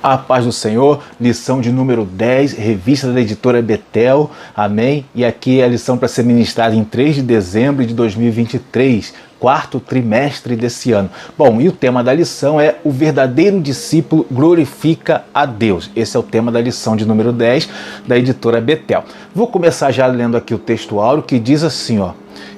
A paz do Senhor, lição de número 10, revista da editora Betel, amém? E aqui é a lição para ser ministrada em 3 de dezembro de 2023, quarto trimestre desse ano. Bom, e o tema da lição é: o verdadeiro discípulo glorifica a Deus. Esse é o tema da lição de número 10 da editora Betel. Vou começar já lendo aqui o texto áureo que diz assim, ó: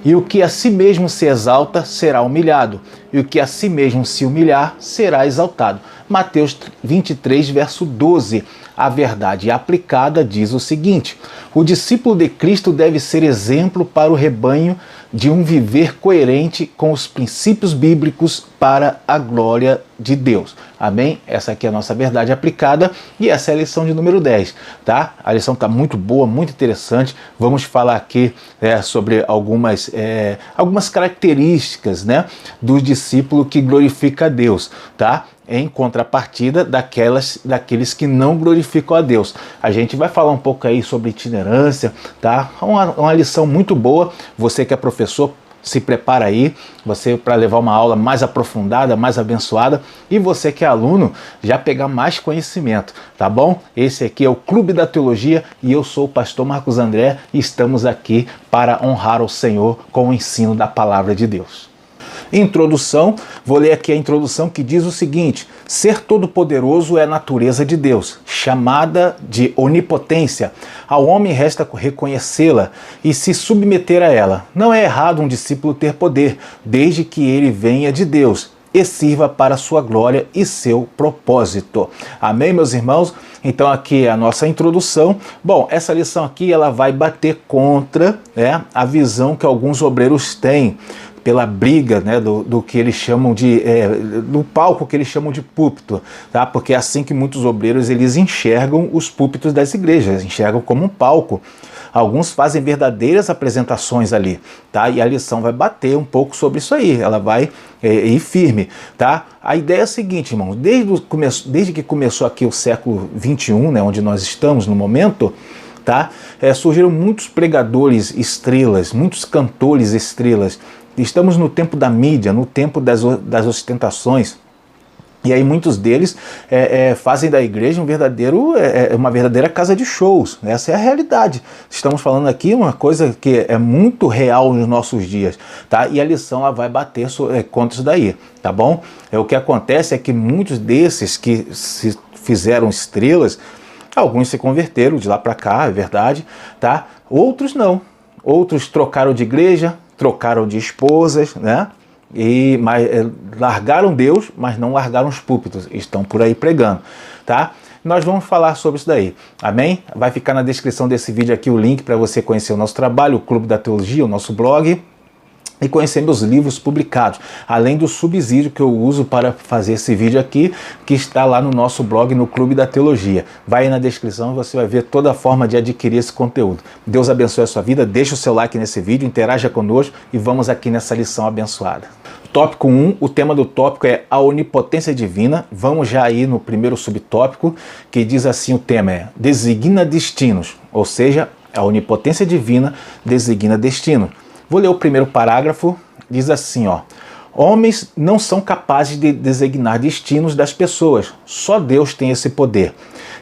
e o que a si mesmo se exalta será humilhado, e o que a si mesmo se humilhar será exaltado. Mateus 23, verso 12. A verdade aplicada diz o seguinte: o discípulo de Cristo deve ser exemplo para o rebanho de um viver coerente com os princípios bíblicos para a glória de Deus. Amém? Essa aqui é a nossa verdade aplicada e essa é a lição de número 10, tá? A lição está muito boa, muito interessante. Vamos falar aqui sobre algumas características, né, do discípulo que glorifica a Deus, tá? Em contrapartida daqueles que não glorificam a Deus. A gente vai falar um pouco aí sobre itinerância, tá? Uma lição muito boa. Você que é professor, se prepara aí, você para levar uma aula mais aprofundada, mais abençoada, e você que é aluno, já pegar mais conhecimento, tá bom? Esse aqui é o Clube da Teologia e eu sou o pastor Marcos André e estamos aqui para honrar o Senhor com o ensino da palavra de Deus. Introdução, vou ler aqui a introdução que diz o seguinte: ser todo-poderoso é a natureza de Deus, chamada de onipotência. Ao homem resta reconhecê-la e se submeter a ela. Não é errado um discípulo ter poder, desde que ele venha de Deus e sirva para sua glória e seu propósito. Amém, meus irmãos? Então aqui é a nossa introdução. Bom, essa lição aqui ela vai bater contra a visão que alguns obreiros têm pela briga, né, do que eles chamam de do palco que eles chamam de púlpito, tá? Porque é assim que muitos obreiros eles enxergam os púlpitos das igrejas, enxergam como um palco. Alguns fazem verdadeiras apresentações ali, tá? E a lição vai bater um pouco sobre isso aí, ela vai ir firme, tá? A ideia é a seguinte, irmãos, desde que começou aqui o século 21, né, onde nós estamos no momento, tá? Surgiram muitos pregadores estrelas, muitos cantores estrelas. Estamos no tempo da mídia, no tempo das ostentações. E aí muitos deles fazem da igreja uma verdadeira casa de shows. Essa é a realidade. Estamos falando aqui uma coisa que é muito real nos nossos dias, tá? E a lição ela vai bater contra isso daí, tá bom? O que acontece é que muitos desses que se fizeram estrelas, alguns se converteram de lá para cá, é verdade, tá? Outros não. Outros trocaram de igreja, trocaram de esposas, né? Mas largaram Deus, mas não largaram os púlpitos, estão por aí pregando, tá? Nós vamos falar sobre isso daí, amém? Vai ficar na descrição desse vídeo aqui o link para você conhecer o nosso trabalho, o Clube da Teologia, o nosso blog, e conhecer meus livros publicados, além do subsídio que eu uso para fazer esse vídeo aqui, que está lá no nosso blog, no Clube da Teologia. Vai aí na descrição e você vai ver toda a forma de adquirir esse conteúdo. Deus abençoe a sua vida, deixa o seu like nesse vídeo, interaja conosco e vamos aqui nessa lição abençoada. Tópico 1, o tema do tópico é a onipotência divina. Vamos já aí no primeiro subtópico, que diz assim, o tema é: designa destinos, ou seja, a onipotência divina designa destino. Vou ler o primeiro parágrafo, diz assim, ó: homens não são capazes de designar destinos das pessoas, só Deus tem esse poder,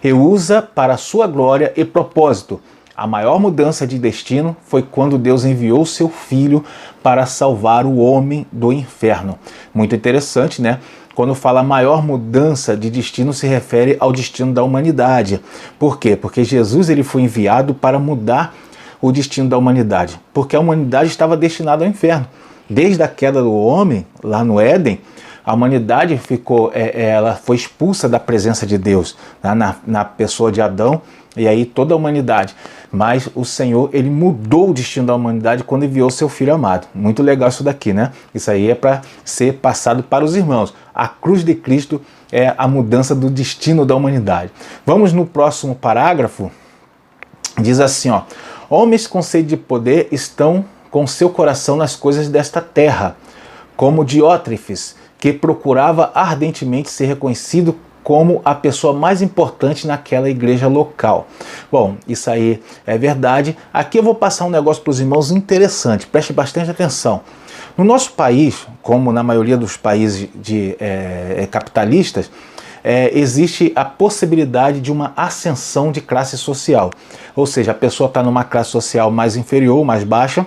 e usa para sua glória e propósito. A maior mudança de destino foi quando Deus enviou seu Filho para salvar o homem do inferno. Muito interessante, né? Quando fala maior mudança de destino, se refere ao destino da humanidade. Por quê? Porque Jesus ele foi enviado para mudar o destino da humanidade, porque a humanidade estava destinada ao inferno. Desde a queda do homem, lá no Éden, a humanidade ela foi expulsa da presença de Deus, na pessoa de Adão, e aí toda a humanidade. Mas o Senhor, ele mudou o destino da humanidade quando enviou seu Filho amado. Muito legal isso daqui, né? Isso aí é para ser passado para os irmãos. A cruz de Cristo é a mudança do destino da humanidade. Vamos no próximo parágrafo. Diz assim, ó: homens com sede de poder estão com seu coração nas coisas desta terra, como Diótrefes, que procurava ardentemente ser reconhecido como a pessoa mais importante naquela igreja local. Bom, isso aí é verdade. Aqui eu vou passar um negócio para os irmãos interessante, preste bastante atenção. No nosso país, como na maioria dos países capitalistas, existe a possibilidade de uma ascensão de classe social. Ou seja, a pessoa está numa classe social mais inferior, mais baixa,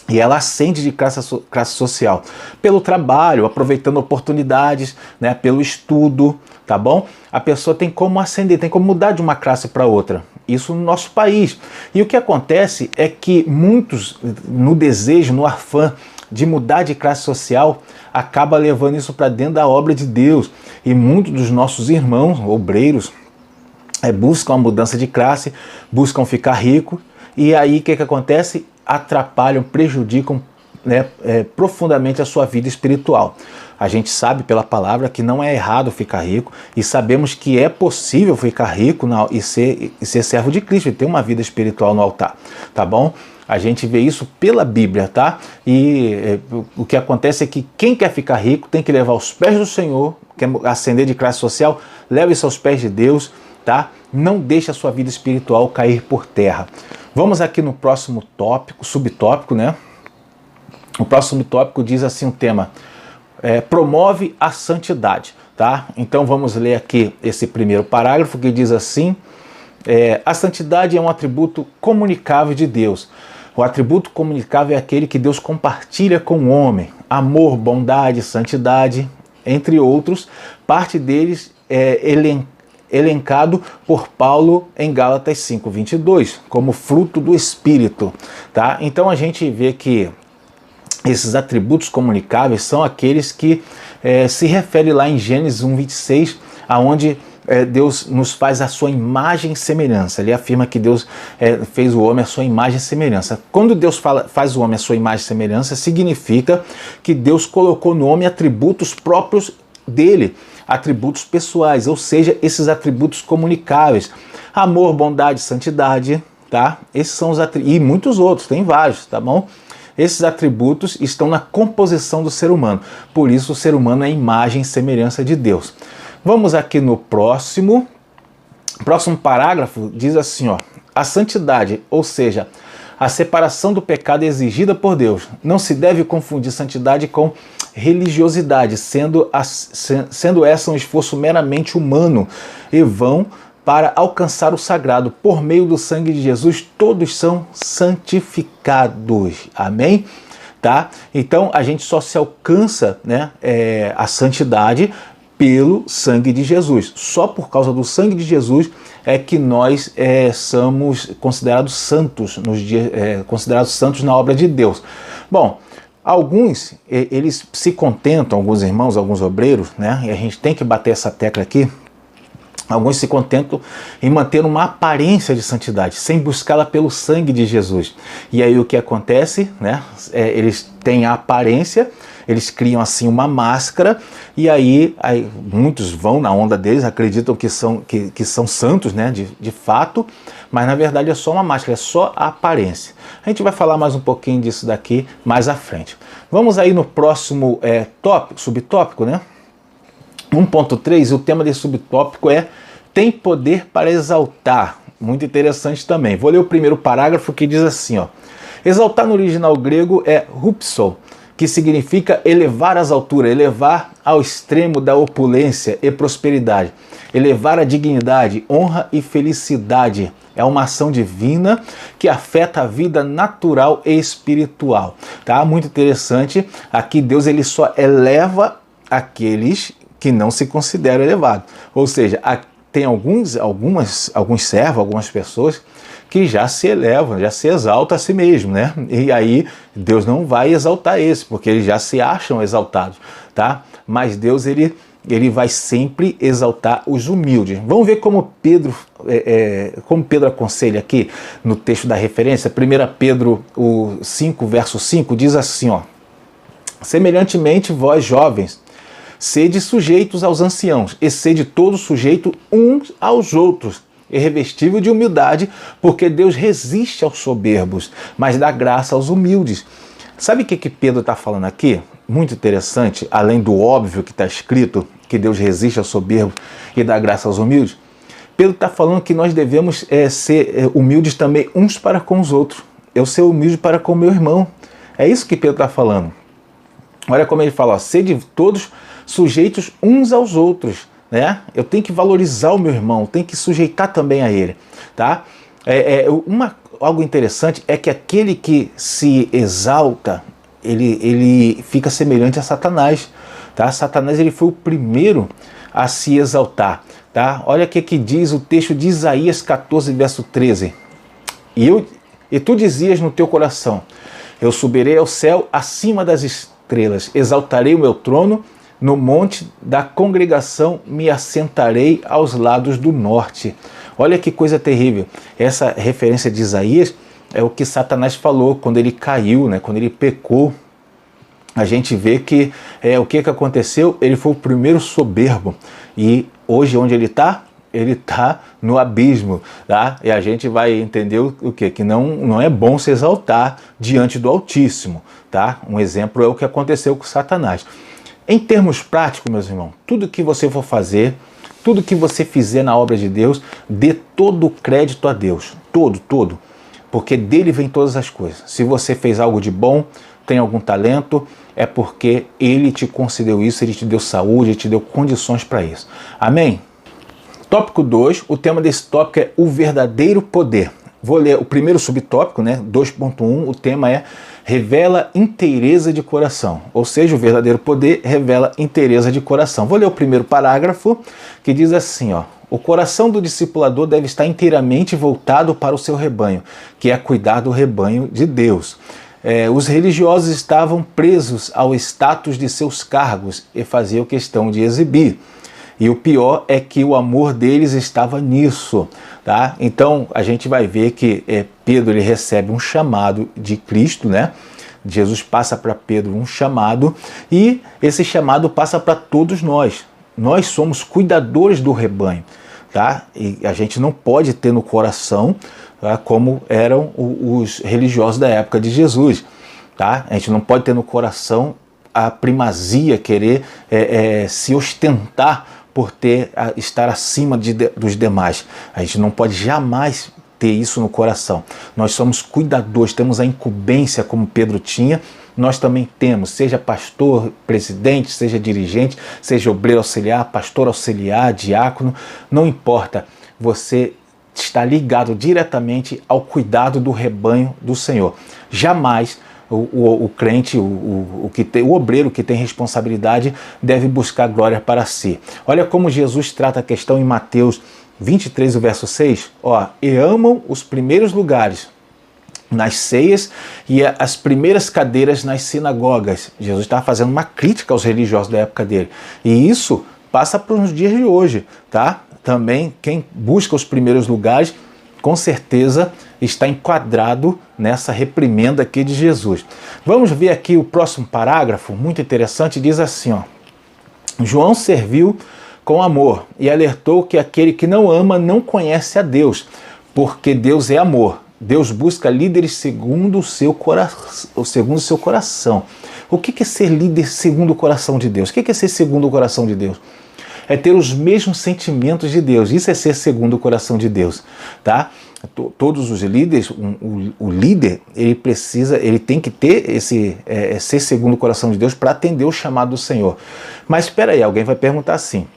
e ela ascende de classe social pelo trabalho, aproveitando oportunidades, né, pelo estudo, tá bom? A pessoa tem como ascender, tem como mudar de uma classe para outra. Isso no nosso país. E o que acontece é que muitos, no desejo, no afã de mudar de classe social, acaba levando isso para dentro da obra de Deus. E muitos dos nossos irmãos, obreiros, buscam a mudança de classe, buscam ficar rico, e aí o que acontece? Atrapalham, prejudicam, né, profundamente a sua vida espiritual. A gente sabe pela palavra que não é errado ficar rico, e sabemos que é possível ficar rico e ser servo de Cristo, e ter uma vida espiritual no altar, tá bom? A gente vê isso pela Bíblia, tá? E o que acontece é que quem quer ficar rico tem que levar aos pés do Senhor, quer ascender de classe social, leve isso aos pés de Deus, tá? Não deixe a sua vida espiritual cair por terra. Vamos aqui no próximo tópico, subtópico, né? O próximo tópico diz assim o tema: promove a santidade, tá? Então vamos ler aqui esse primeiro parágrafo que diz assim: a santidade é um atributo comunicável de Deus. O atributo comunicável é aquele que Deus compartilha com o homem. Amor, bondade, santidade, entre outros. Parte deles é elencado por Paulo em Gálatas 5:22, como fruto do Espírito, tá? Então a gente vê que esses atributos comunicáveis são aqueles que se refere lá em Gênesis 1:26, aonde Deus nos faz a sua imagem e semelhança. Ele afirma que Deus fez o homem a sua imagem e semelhança. Quando Deus faz o homem a sua imagem e semelhança, significa que Deus colocou no homem atributos próprios dele, atributos pessoais, ou seja, esses atributos comunicáveis: amor, bondade, santidade, tá? Esses são os atributos, e muitos outros, tem vários, tá bom? Esses atributos estão na composição do ser humano, por isso o ser humano é a imagem e semelhança de Deus. Vamos aqui no próximo parágrafo, diz assim, ó: a santidade, ou seja, a separação do pecado exigida por Deus. Não se deve confundir santidade com religiosidade, sendo essa um esforço meramente humano e vão para alcançar o sagrado. Por meio do sangue de Jesus, todos são santificados. Amém? Tá? Então, a gente só se alcança, né, a santidade pelo sangue de Jesus. Só por causa do sangue de Jesus é que nós somos considerados santos considerados santos na obra de Deus. Bom, alguns eles se contentam, alguns irmãos, alguns obreiros, né? E a gente tem que bater essa tecla aqui. Alguns se contentam em manter uma aparência de santidade, sem buscá-la pelo sangue de Jesus. E aí o que acontece, né? Eles têm a aparência, eles criam assim uma máscara, e aí muitos vão na onda deles, acreditam que são santos, né? De fato, mas na verdade é só uma máscara, é só a aparência. A gente vai falar mais um pouquinho disso daqui mais à frente. Vamos aí no próximo subtópico, né? 1.3, o tema desse subtópico é: tem poder para exaltar. Muito interessante também. Vou ler o primeiro parágrafo que diz assim, ó: exaltar no original grego é hupso, que significa elevar às alturas, elevar ao extremo da opulência e prosperidade, elevar a dignidade, honra e felicidade. É uma ação divina que afeta a vida natural e espiritual. Tá? Muito interessante. Aqui Deus ele só eleva aqueles que não se consideram elevados. Ou seja, tem alguns servos, algumas pessoas que já se elevam, já se exaltam a si mesmo, né? E aí Deus não vai exaltar esse, porque eles já se acham exaltados, tá? Mas Deus ele vai sempre exaltar os humildes. Vamos ver como Pedro aconselha aqui no texto da referência. 1 Pedro 5, verso 5, diz assim, ó: semelhantemente vós jovens, sede sujeitos aos anciãos, e sede todos sujeitos uns aos outros, e revestível de humildade, porque Deus resiste aos soberbos, mas dá graça aos humildes. Sabe o que Pedro está falando aqui? Muito interessante, além do óbvio que está escrito, que Deus resiste aos soberbos e dá graça aos humildes. Pedro está falando que nós devemos ser humildes também uns para com os outros. Eu ser humilde para com o meu irmão. É isso que Pedro está falando. Olha como ele fala, ó: sede todos sujeitos uns aos outros, né? Eu tenho que valorizar o meu irmão, tenho que sujeitar também a ele, tá? Algo interessante é que aquele que se exalta, ele fica semelhante a Satanás, tá? Satanás, ele foi o primeiro a se exaltar, tá? Olha o que diz o texto de Isaías 14, verso 13. E tu dizias no teu coração: eu subirei ao céu acima das estrelas, exaltarei o meu trono, no monte da congregação me assentarei aos lados do norte. Olha que coisa terrível. Essa referência de Isaías é o que Satanás falou quando ele caiu, né? Quando ele pecou. A gente vê que o que aconteceu? Ele foi o primeiro soberbo. E hoje, onde ele está? Ele está no abismo, tá? E a gente vai entender o quê? Que não é bom se exaltar diante do Altíssimo, tá? Um exemplo é o que aconteceu com Satanás. Em termos práticos, meus irmãos, tudo que você for fazer, tudo que você fizer na obra de Deus, dê todo o crédito a Deus. Todo. Porque dele vem todas as coisas. Se você fez algo de bom, tem algum talento, é porque ele te concedeu isso, ele te deu saúde, ele te deu condições para isso. Amém? Tópico 2, o tema desse tópico é o verdadeiro poder. Vou ler o primeiro subtópico, né? 2.1, o tema é revela inteireza de coração. Ou seja, o verdadeiro poder revela inteireza de coração. Vou ler o primeiro parágrafo, que diz assim, ó: o coração do discipulador deve estar inteiramente voltado para o seu rebanho, que é cuidar do rebanho de Deus. Os religiosos estavam presos ao status de seus cargos e faziam questão de exibir. E o pior é que o amor deles estava nisso, tá? Então a gente vai ver que Pedro, ele recebe um chamado de Cristo, né? Jesus passa para Pedro um chamado e esse chamado passa para todos nós. Nós somos cuidadores do rebanho, tá? E a gente não pode ter no coração, tá, como eram os religiosos da época de Jesus, tá? A gente não pode ter no coração a primazia, querer se ostentar por estar acima dos demais. A gente não pode jamais ter isso no coração. Nós somos cuidadores, temos a incumbência como Pedro tinha, nós também temos, seja pastor, presidente, seja dirigente, seja obreiro auxiliar, pastor auxiliar, diácono, não importa, você está ligado diretamente ao cuidado do rebanho do Senhor. Jamais o crente, o obreiro que tem responsabilidade deve buscar glória para si. Olha como Jesus trata a questão em Mateus 23, o verso 6. Ó, e amam os primeiros lugares nas ceias e as primeiras cadeiras nas sinagogas. Jesus estava fazendo uma crítica aos religiosos da época dele. E isso passa para os dias de hoje, tá? Também quem busca os primeiros lugares, com certeza está enquadrado nessa reprimenda aqui de Jesus. Vamos ver aqui o próximo parágrafo, muito interessante, diz assim, ó: João serviu com amor e alertou que aquele que não ama não conhece a Deus, porque Deus é amor. Deus busca líderes segundo o seu coração. O que é ser líder segundo o coração de Deus? O que é ser segundo o coração de Deus? É ter os mesmos sentimentos de Deus. Isso é ser segundo o coração de Deus, tá? Todos os líderes, o líder, ele tem que ter ser segundo o coração de Deus para atender o chamado do Senhor. Mas espera aí, alguém vai perguntar assim: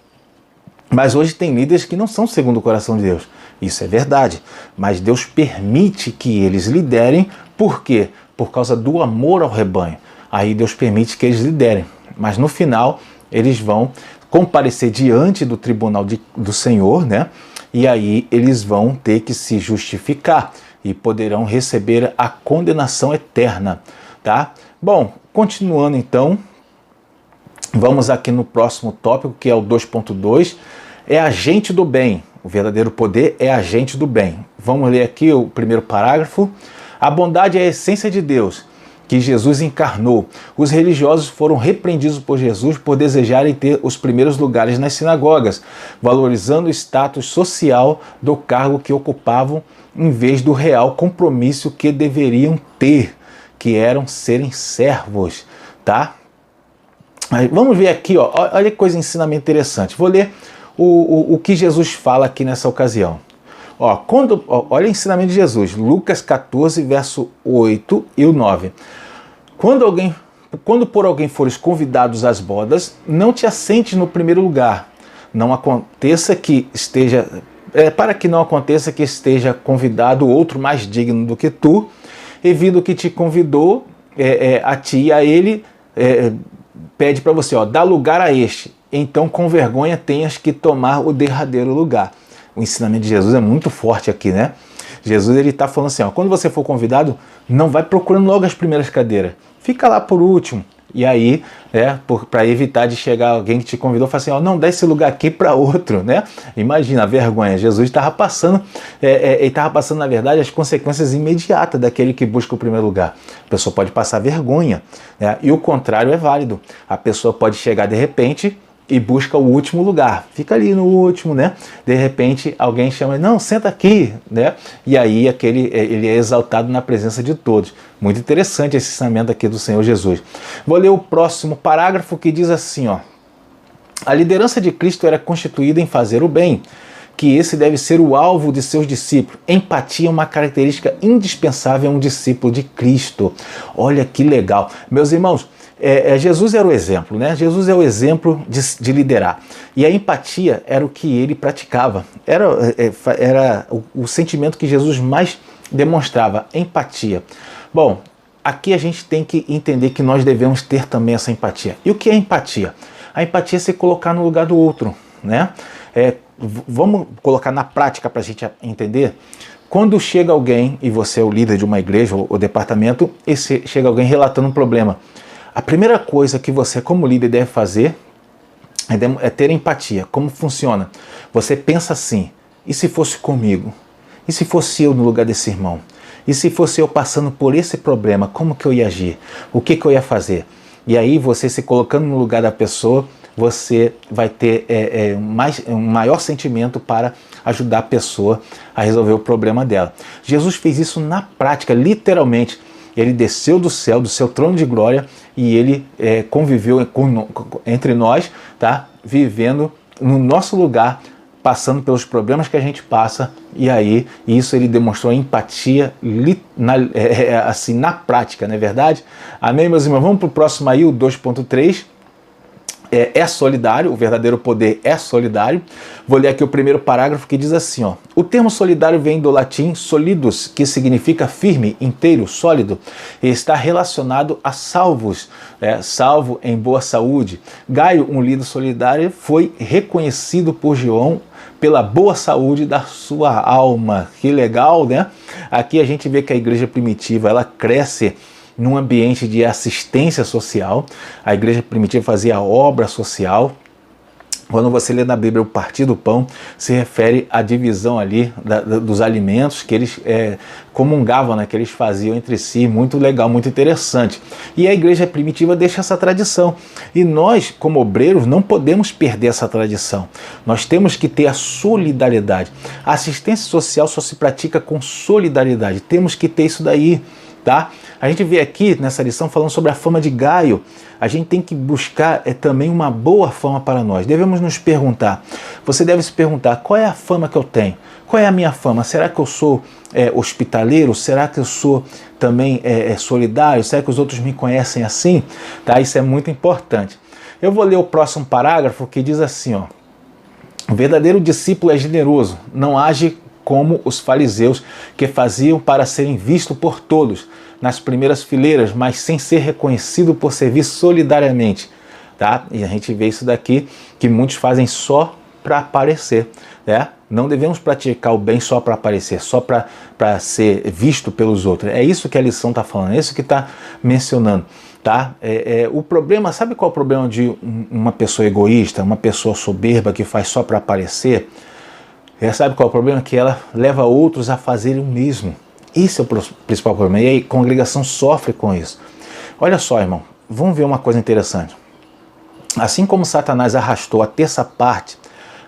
mas hoje tem líderes que não são segundo o coração de Deus. Isso é verdade, mas Deus permite que eles liderem. Por quê? Por causa do amor ao rebanho. Aí Deus permite que eles liderem, mas no final eles vão comparecer diante do tribunal do Senhor, né? E aí eles vão ter que se justificar e poderão receber a condenação eterna, tá? Bom, continuando então, vamos aqui no próximo tópico, que é o 2.2, é agente do bem. O verdadeiro poder é agente do bem. Vamos ler aqui o primeiro parágrafo. A bondade é a essência de Deus, que Jesus encarnou. Os religiosos foram repreendidos por Jesus por desejarem ter os primeiros lugares nas sinagogas, valorizando o status social do cargo que ocupavam, em vez do real compromisso que deveriam ter, que eram serem servos, tá? Vamos ver aqui, ó, olha que coisa, ensinamento interessante. Vou ler o que Jesus fala aqui nessa ocasião. Ó, olha o ensinamento de Jesus, Lucas 14, verso 8 e o 9. Quando por alguém fores convidados às bodas, não te assentes no primeiro lugar, não aconteça que esteja, para que não aconteça que esteja convidado outro mais digno do que tu, e vindo que te convidou a ti e a ele, pede para você, dá lugar a este, então com vergonha tenhas que tomar o derradeiro lugar. O ensinamento de Jesus é muito forte aqui, né? Jesus ele está falando assim, quando você for convidado, não vai procurando logo as primeiras cadeiras, fica lá por último. E aí, para evitar de chegar alguém que te convidou, fala assim, não, dá esse lugar aqui para outro, né? Imagina a vergonha. Jesus estava passando, ele estava passando, na verdade, as consequências imediatas daquele que busca o primeiro lugar. A pessoa pode passar vergonha, né? E o contrário é válido. A pessoa pode chegar de repente e busca o último lugar, fica ali no último, né? De repente alguém chama, não, senta aqui, né? E aí ele é exaltado na presença de todos. Muito interessante esse ensinamento aqui do Senhor Jesus. Vou ler o próximo parágrafo que diz assim, a liderança de Cristo era constituída em fazer o bem, que esse deve ser o alvo de seus discípulos. Empatia é uma característica indispensável a um discípulo de Cristo. Olha que legal. Meus irmãos, Jesus era o exemplo, né? Jesus é o exemplo de liderar. E a empatia era o que ele praticava. Era o sentimento que Jesus mais demonstrava, empatia. Bom, aqui a gente tem que entender que nós devemos ter também essa empatia. E o que é empatia? A empatia é se colocar no lugar do outro, né? Vamos colocar na prática para a gente entender. Quando chega alguém, e você é o líder de uma igreja ou departamento, e chega alguém relatando um problema, a primeira coisa que você, como líder, deve fazer é ter empatia. Como funciona? Você pensa assim, e se fosse comigo? E se fosse eu no lugar desse irmão? E se fosse eu passando por esse problema, como que eu ia agir? O que eu ia fazer? E aí você se colocando no lugar da pessoa, você vai ter um maior sentimento para ajudar a pessoa a resolver o problema dela. Jesus fez isso na prática, literalmente. Ele desceu do céu, do seu trono de glória, e ele conviveu entre nós, tá? Vivendo no nosso lugar, passando pelos problemas que a gente passa, e aí isso ele demonstrou empatia assim, na prática, não é verdade? Amém, meus irmãos? Vamos para o próximo aí, o 2.3. É solidário, o verdadeiro poder é solidário. Vou ler aqui o primeiro parágrafo que diz assim, o termo solidário vem do latim solidus, que significa firme, inteiro, sólido, e está relacionado a salvos, salvo em boa saúde. Gaio, um líder solidário, foi reconhecido por João pela boa saúde da sua alma. Que legal, né? Aqui a gente vê que a igreja primitiva, ela cresce num ambiente de assistência social. A igreja primitiva fazia obra social. Quando você lê na Bíblia o partir do pão, se refere à divisão ali dos alimentos que eles comungavam, né, que eles faziam entre si. Muito legal, muito interessante. E a igreja primitiva deixa essa tradição. E nós, como obreiros, não podemos perder essa tradição. Nós temos que ter a solidariedade. A assistência social só se pratica com solidariedade. Temos que ter isso daí. Tá? A gente vê aqui nessa lição falando sobre a fama de Gaio. A gente tem que buscar também uma boa fama para nós. Devemos nos perguntar, você deve se perguntar, qual é a fama que eu tenho? Qual é a minha fama? Será que eu sou hospitaleiro? Será que eu sou também solidário? Será que os outros me conhecem assim? Tá? Isso é muito importante. Eu vou ler o próximo parágrafo que diz assim, o verdadeiro discípulo é generoso, não age como os fariseus, que faziam para serem vistos por todos nas primeiras fileiras, mas sem ser reconhecido por servir solidariamente. Tá? E a gente vê isso daqui, que muitos fazem só para aparecer. Né? Não devemos praticar o bem só para aparecer, só para ser visto pelos outros. É isso que a lição está falando, é isso que está mencionando. Tá? O problema, sabe qual é o problema de uma pessoa egoísta, uma pessoa soberba que faz só para aparecer? Sabe qual é o problema? Que ela leva outros a fazerem o mesmo. Esse é o principal problema. E a congregação sofre com isso. Olha só, irmão. Vamos ver uma coisa interessante. Assim como Satanás arrastou a terça parte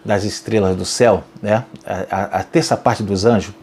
das estrelas do céu, né? a terça parte dos anjos,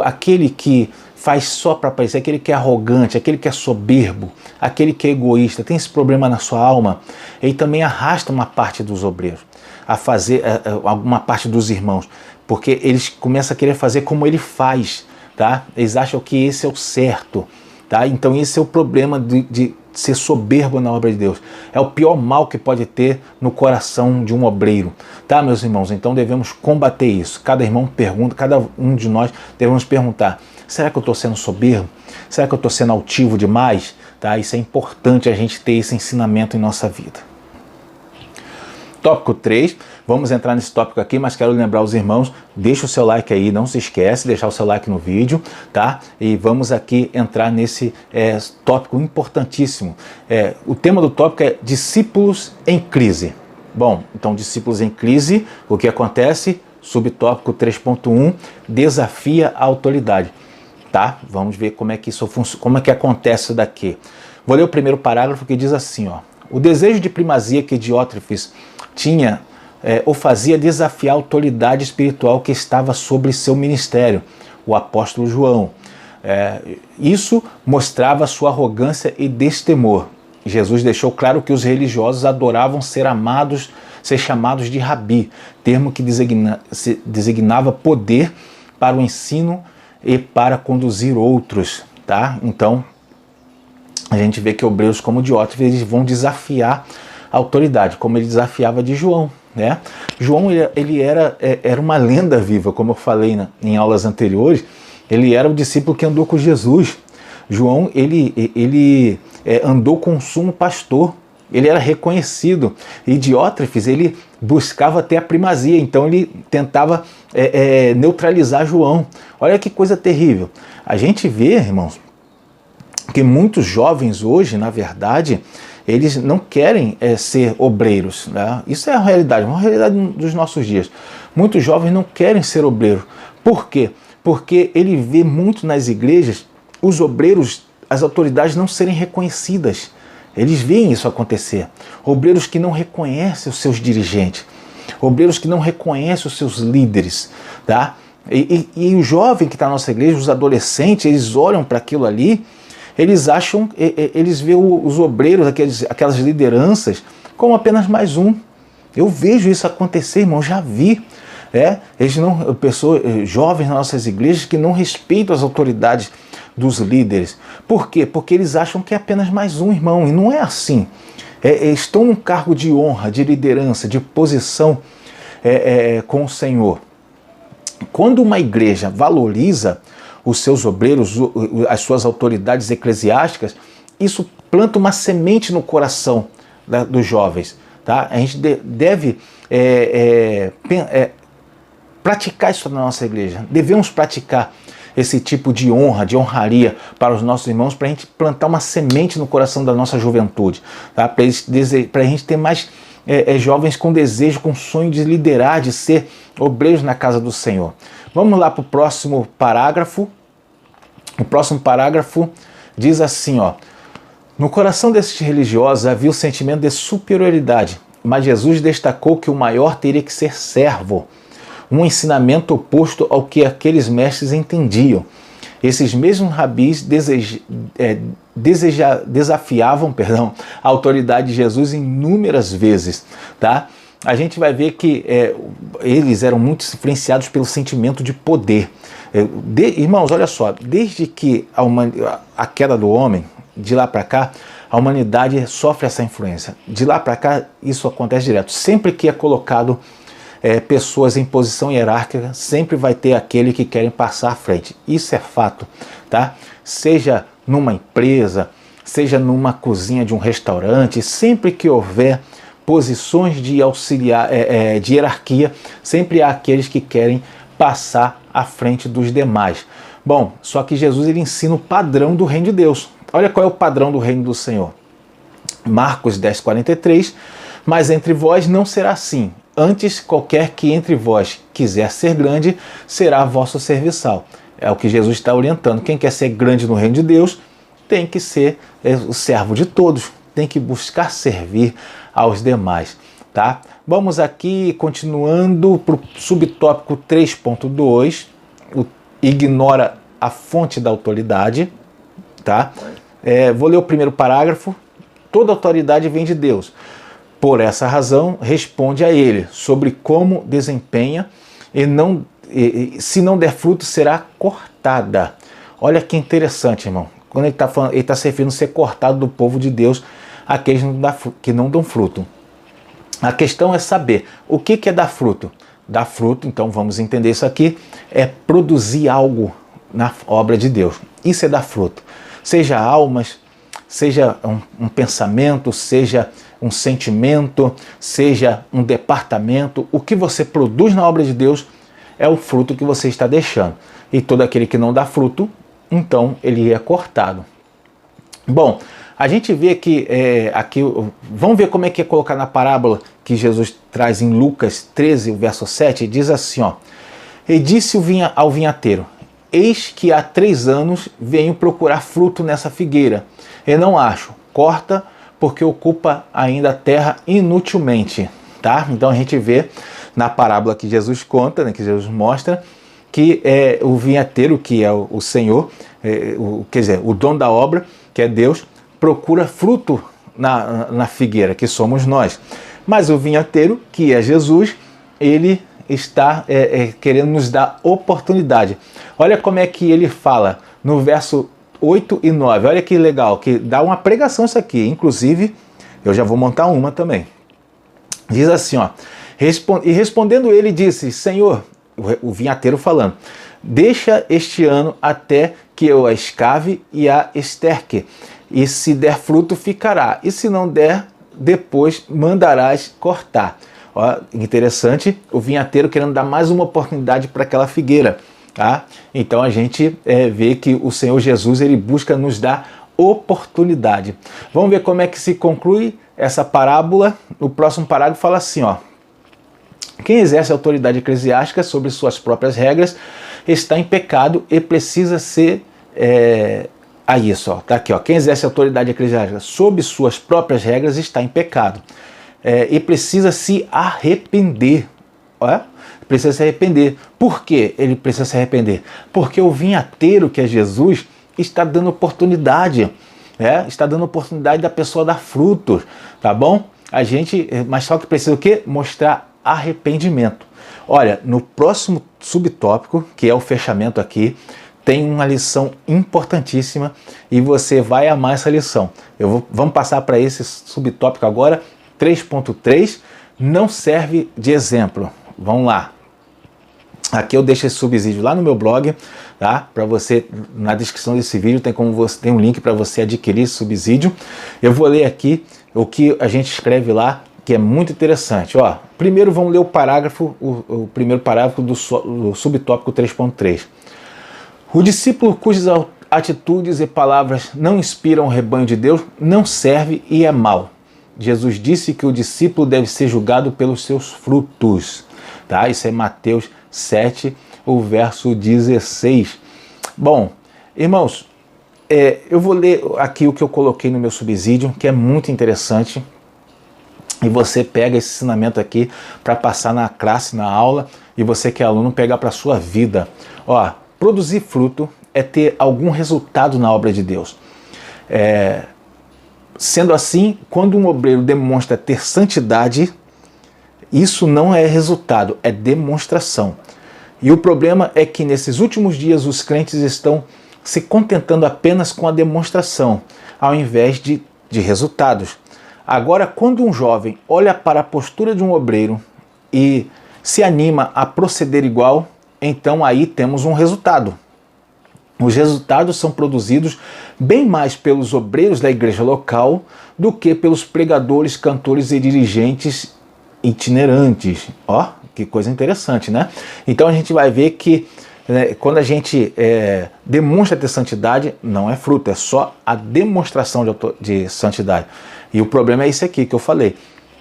aquele que faz só para aparecer, aquele que é arrogante, aquele que é soberbo, aquele que é egoísta, tem esse problema na sua alma, ele também arrasta uma parte dos obreiros a fazer alguma parte dos irmãos, porque eles começam a querer fazer como ele faz, tá? Eles acham que esse é o certo, tá? Então esse é o problema de ser soberbo na obra de Deus. É o pior mal que pode ter no coração de um obreiro, tá, meus irmãos? Então devemos combater isso. Cada irmão pergunta, cada um de nós devemos perguntar: será que eu estou sendo soberbo? Será que eu estou sendo altivo demais? Tá? Isso é importante, a gente ter esse ensinamento em nossa vida. Tópico 3, vamos entrar nesse tópico aqui, mas quero lembrar os irmãos, deixa o seu like aí, não se esquece, deixar o seu like no vídeo, tá? E vamos aqui entrar nesse tópico importantíssimo. O tema do tópico é discípulos em crise. Bom, então discípulos em crise, o que acontece? Subtópico 3.1, desafia a autoridade. Tá? Vamos ver como é que isso funciona, como é que acontece isso daqui. Vou ler o primeiro parágrafo que diz assim, ó: o desejo de primazia que Diótrefes tinha o fazia desafiar a autoridade espiritual que estava sobre seu ministério, o apóstolo João. Isso mostrava sua arrogância e destemor. Jesus deixou claro que os religiosos adoravam ser chamados de rabi, termo que designava poder para o ensino e para conduzir outros, tá? Então, a gente vê que obreiros como Diótrefes, eles vão desafiar a autoridade, como ele desafiava de João, né? João, ele era uma lenda viva, como eu falei em aulas anteriores. Ele era o discípulo que andou com Jesus. João, ele andou com o sumo pastor, ele era reconhecido. E Diótrefes, ele buscava ter a primazia, então ele tentava neutralizar João. Olha que coisa terrível. A gente vê, irmãos, que muitos jovens hoje, na verdade, eles não querem ser obreiros, né? Isso é a realidade, uma realidade dos nossos dias. Muitos jovens não querem ser obreiros. Por quê? Porque ele vê muito nas igrejas os obreiros, as autoridades não serem reconhecidas. Eles veem isso acontecer. Obreiros que não reconhecem os seus dirigentes. Obreiros que não reconhecem os seus líderes. Tá? E o jovem que está na nossa igreja, os adolescentes, eles olham para aquilo ali, eles acham, eles veem os obreiros, aquelas lideranças, como apenas mais um. Eu vejo isso acontecer, irmão, já vi. Eles não, pessoas, jovens nas nossas igrejas que não respeitam as autoridades dos líderes. Por quê? Porque eles acham que é apenas mais um, irmão, e não é assim. Estão num cargo de honra, de liderança, de posição com o Senhor. Quando uma igreja valoriza os seus obreiros, as suas autoridades eclesiásticas, isso planta uma semente no coração dos jovens. Tá? A gente deve praticar isso na nossa igreja. Devemos praticar esse tipo de honra, de honraria para os nossos irmãos, para a gente plantar uma semente no coração da nossa juventude, tá? Para a gente ter mais jovens com desejo, com sonho de liderar, de ser obreiros na casa do Senhor. Vamos lá para o próximo parágrafo. O próximo parágrafo diz assim, ó: no coração desses religiosos havia o sentimento de superioridade, mas Jesus destacou que o maior teria que ser servo, um ensinamento oposto ao que aqueles mestres entendiam. Esses mesmos rabis desafiavam a autoridade de Jesus inúmeras vezes. Tá? A gente vai ver que eles eram muito influenciados pelo sentimento de poder. Irmãos, olha só, desde que a queda do homem, de lá para cá, a humanidade sofre essa influência. De lá para cá, isso acontece direto. Sempre que é colocado pessoas em posição hierárquica, sempre vai ter aquele que querem passar à frente. Isso é fato, tá? Seja numa empresa, seja numa cozinha de um restaurante, sempre que houver posições de auxiliar, de hierarquia, sempre há aqueles que querem passar à frente dos demais. Bom, só que Jesus, ele ensina o padrão do reino de Deus. Olha qual é o padrão do reino do Senhor. Marcos 10:43, mas entre vós não será assim. Antes, qualquer que entre vós quiser ser grande, será vosso serviçal. É o que Jesus está orientando. Quem quer ser grande no reino de Deus, tem que ser o servo de todos, tem que buscar servir aos demais. Tá? Vamos aqui, continuando para o subtópico 3.2, ignora a fonte da autoridade. Tá? Vou ler o primeiro parágrafo. Toda autoridade vem de Deus. Por essa razão, responde a ele sobre como desempenha se não der fruto, será cortada. Olha que interessante, irmão. quando ele está se referindo a ser cortado do povo de Deus, aqueles que não dão fruto. A questão é saber o que é dar fruto. Dar fruto, então vamos entender isso aqui, é produzir algo na obra de Deus. Isso é dar fruto. Seja almas, seja um pensamento, seja um sentimento, seja um departamento, o que você produz na obra de Deus é o fruto que você está deixando. E todo aquele que não dá fruto, então ele é cortado. Bom, a gente vê que aqui, vamos ver como é que é colocar na parábola que Jesus traz em Lucas 13, o verso 7, diz assim, ó: E disse ao vinhateiro: Eis que há 3 anos venho procurar fruto nessa figueira, e não acho. Corta, porque ocupa ainda a terra inutilmente. Tá? Então a gente vê na parábola que Jesus conta, né, que Jesus mostra, que o vinhateiro, que é o Senhor, quer dizer, o dono da obra, que é Deus, procura fruto na figueira, que somos nós. Mas o vinhateiro, que é Jesus, ele está querendo nos dar oportunidade. Olha como é que ele fala no verso 8 e 9. Olha que legal, que dá uma pregação isso aqui. Inclusive, eu já vou montar uma também. Diz assim, ó: E respondendo ele disse: Senhor, o vinhateiro falando, deixa este ano até que eu a escave e a esterque, e se der fruto ficará, e se não der, depois mandarás cortar. Ó, interessante, o vinhateiro querendo dar mais uma oportunidade para aquela figueira. Tá? Então a gente vê que o Senhor Jesus, ele busca nos dar oportunidade. Vamos ver como é que se conclui essa parábola. O próximo parágrafo fala assim, ó: Quem exerce autoridade eclesiástica sobre suas próprias regras está em pecado e precisa ser... Aí isso, ó, tá aqui, ó. Quem exerce autoridade eclesiástica sob suas próprias regras está em pecado e precisa se arrepender. Ó, precisa se arrepender. Por que ele precisa se arrepender? Porque o vinhateiro, que é Jesus, está dando oportunidade. Está dando oportunidade da pessoa dar frutos, tá bom? Mas só que precisa o quê? Mostrar arrependimento. Olha, no próximo subtópico, que é o fechamento aqui, tem uma lição importantíssima e você vai amar essa lição. Vamos passar para esse subtópico agora, 3.3, não serve de exemplo. Vamos lá. Aqui eu deixo esse subsídio lá no meu blog, tá? Para você, na descrição desse vídeo tem um link para você adquirir esse subsídio. Eu vou ler aqui o que a gente escreve lá, que é muito interessante. Ó, primeiro vamos ler o primeiro parágrafo do subtópico 3.3. O discípulo cujas atitudes e palavras não inspiram o rebanho de Deus não serve e é mau. Jesus disse que o discípulo deve ser julgado pelos seus frutos. Tá? Isso é Mateus 7, o verso 16. Bom, irmãos, eu vou ler aqui o que eu coloquei no meu subsídio, que é muito interessante. E você pega esse ensinamento aqui para passar na classe, na aula, e você que é aluno pegar para a sua vida. Ó, produzir fruto é ter algum resultado na obra de Deus. Sendo assim, quando um obreiro demonstra ter santidade, isso não é resultado, é demonstração. E o problema é que nesses últimos dias os crentes estão se contentando apenas com a demonstração, ao invés de resultados. Agora, quando um jovem olha para a postura de um obreiro e se anima a proceder igual, então aí temos um resultado. Os resultados são produzidos bem mais pelos obreiros da igreja local do que pelos pregadores, cantores e dirigentes itinerantes. Ó, que coisa interessante, né? Então a gente vai ver que quando a gente demonstra ter santidade, não é fruto, é só a demonstração de santidade. E o problema é isso aqui que eu falei.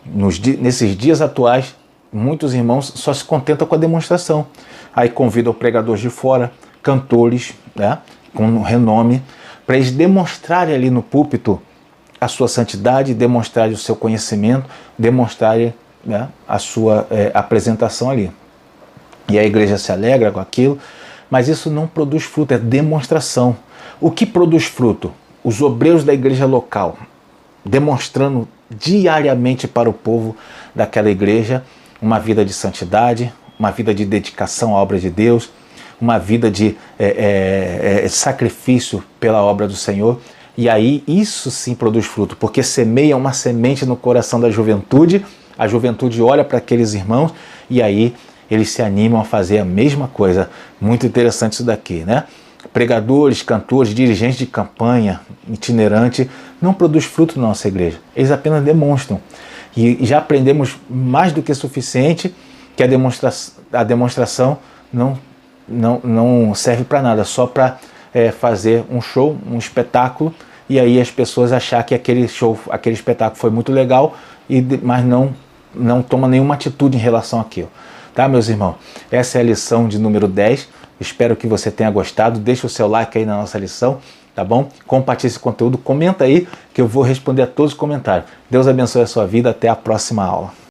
Nesses dias atuais, muitos irmãos só se contentam com a demonstração. Aí convidam pregadores de fora, cantores, né, com renome, para eles demonstrarem ali no púlpito a sua santidade, demonstrarem o seu conhecimento, demonstrarem, né, a sua apresentação ali. E a igreja se alegra com aquilo, mas isso não produz fruto, é demonstração. O que produz fruto? Os obreiros da igreja local, demonstrando diariamente para o povo daquela igreja uma vida de santidade, uma vida de dedicação à obra de Deus, uma vida de sacrifício pela obra do Senhor. E aí isso sim produz fruto, porque semeia uma semente no coração da juventude, a juventude olha para aqueles irmãos e aí eles se animam a fazer a mesma coisa. Muito interessante isso daqui, né? Pregadores, cantores, dirigentes de campanha, itinerante, não produz fruto na nossa igreja. Eles apenas demonstram. E já aprendemos mais do que suficiente que a demonstração não serve para nada, só para fazer um show, um espetáculo, e aí as pessoas achar que aquele show, aquele espetáculo foi muito legal, mas não toma nenhuma atitude em relação àquilo. Tá, meus irmãos? Essa é a lição de número 10. Espero que você tenha gostado. Deixa o seu like aí na nossa lição, tá bom? Compartilhe esse conteúdo, comenta aí que eu vou responder a todos os comentários. Deus abençoe a sua vida. Até a próxima aula.